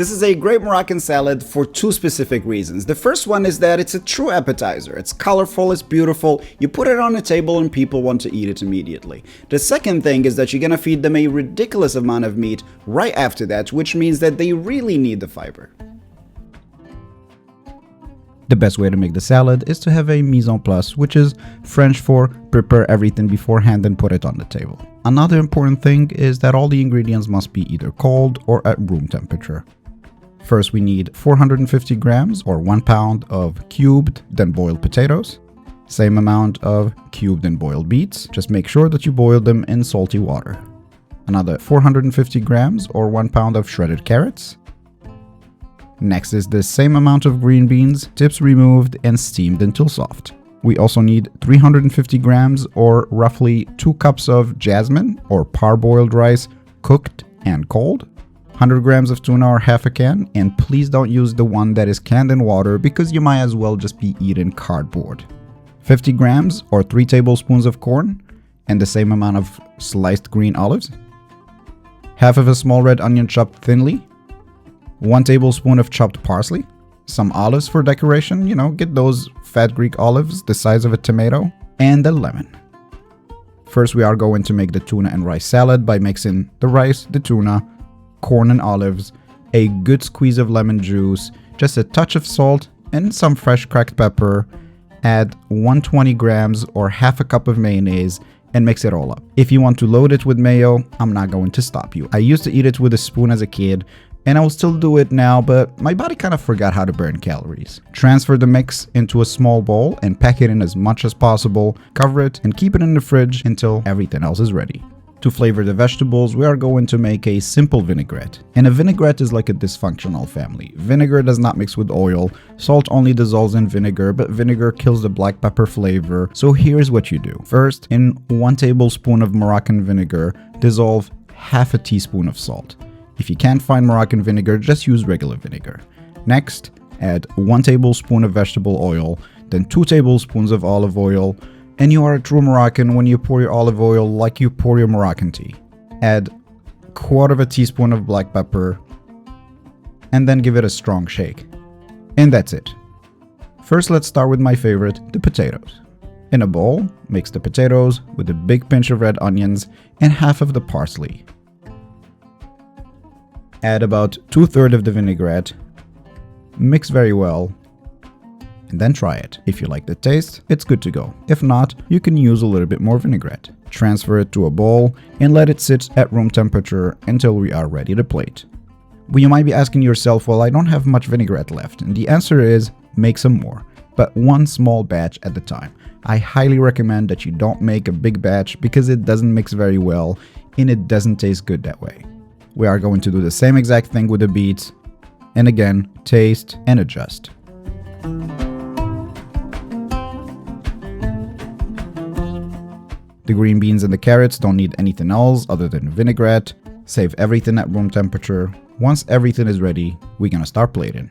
This is a great Moroccan salad for two specific reasons. The first one is that it's a true appetizer. It's colorful, it's beautiful. You put it on the table and people want to eat it immediately. The second thing is that you're gonna feed them a ridiculous amount of meat right after that, which means that they really need the fiber. The best way to make the salad is to have a mise en place, which is French for prepare everything beforehand and put it on the table. Another important thing is that all the ingredients must be either cold or at room temperature. First, we need 450 grams or 1 pound of cubed, then boiled potatoes. Same amount of cubed and boiled beets. Just make sure that you boil them in salty water. Another 450 grams or 1 pound of shredded carrots. Next is the same amount of green beans, tips removed and steamed until soft. We also need 350 grams or roughly 2 cups of jasmine or parboiled rice, cooked and cold. 100 grams of tuna or half a can, and please don't use the one that is canned in water because you might as well just be eating cardboard. 50 grams or 3 tablespoons of corn, and the same amount of sliced green olives. Half of a small red onion chopped thinly. 1 tablespoon of chopped parsley. Some olives for decoration, get those fat Greek olives the size of a tomato, and a lemon. First, we are going to make the tuna and rice salad by mixing the rice, the tuna, corn and olives, a good squeeze of lemon juice, just a touch of salt and some fresh cracked pepper. Add 120 grams or half a cup of mayonnaise and mix it all up. If you want to load it with mayo, I'm not going to stop you. I used to eat it with a spoon as a kid, and I will still do it now, but my body kind of forgot how to burn calories. Transfer the mix into a small bowl and pack it in as much as possible. Cover it and keep it in the fridge until everything else is ready. To flavor the vegetables, we are going to make a simple vinaigrette. And a vinaigrette is like a dysfunctional family. Vinegar does not mix with oil, salt only dissolves in vinegar, but vinegar kills the black pepper flavor. So here's what you do. First, in 1 tablespoon of Moroccan vinegar, dissolve half a teaspoon of salt. If you can't find Moroccan vinegar, just use regular vinegar. Next, add 1 tablespoon of vegetable oil, then 2 tablespoons of olive oil, and you are a true Moroccan when you pour your olive oil like you pour your Moroccan tea. Add 1/4 teaspoon of black pepper, and then give it a strong shake. And that's it. First, let's start with my favorite, the potatoes. In a bowl, mix the potatoes with a big pinch of red onions and half of the parsley. Add about 2/3 of the vinaigrette. Mix very well. And then try it. If you like the taste, it's good to go. If not, you can use a little bit more vinaigrette. Transfer it to a bowl and let it sit at room temperature until we are ready to plate. Well, you might be asking yourself, well, I don't have much vinaigrette left. And the answer is, make some more, but one small batch at a time. I highly recommend that you don't make a big batch because it doesn't mix very well and it doesn't taste good that way. We are going to do the same exact thing with the beets. And again, taste and adjust. The green beans and the carrots don't need anything else other than vinaigrette. Save everything at room temperature. Once everything is ready, we're gonna start plating.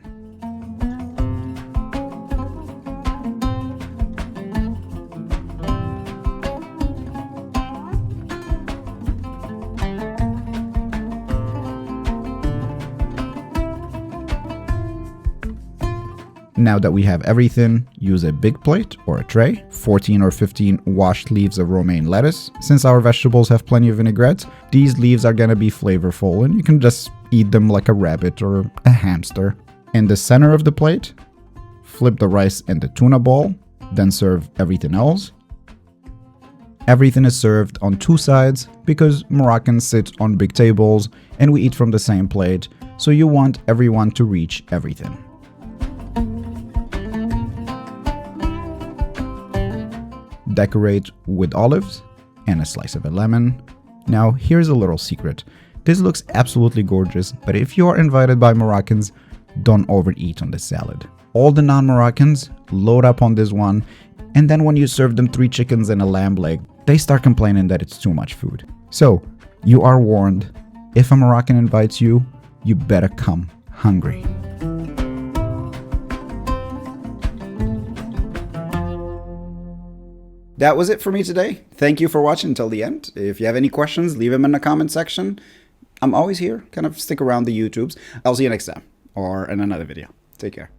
Now that we have everything, use a big plate or a tray, 14 or 15 washed leaves of romaine lettuce. Since our vegetables have plenty of vinaigrette, these leaves are gonna be flavorful and you can just eat them like a rabbit or a hamster. In the center of the plate, flip the rice and the tuna ball, then serve everything else. Everything is served on 2 sides because Moroccans sit on big tables and we eat from the same plate, so you want everyone to reach everything. Decorate with olives and a slice of a lemon. Now, here's a little secret. This looks absolutely gorgeous, but if you are invited by Moroccans, don't overeat on this salad. All the non-Moroccans load up on this one, and then when you serve them 3 chickens and a lamb leg, they start complaining that it's too much food. So, you are warned. If a Moroccan invites you, you better come hungry. That was it for me today. Thank you for watching until the end. If you have any questions, leave them in the comment section. I'm always here. Kind of stick around the YouTubes. I'll see you next time or in another video. Take care.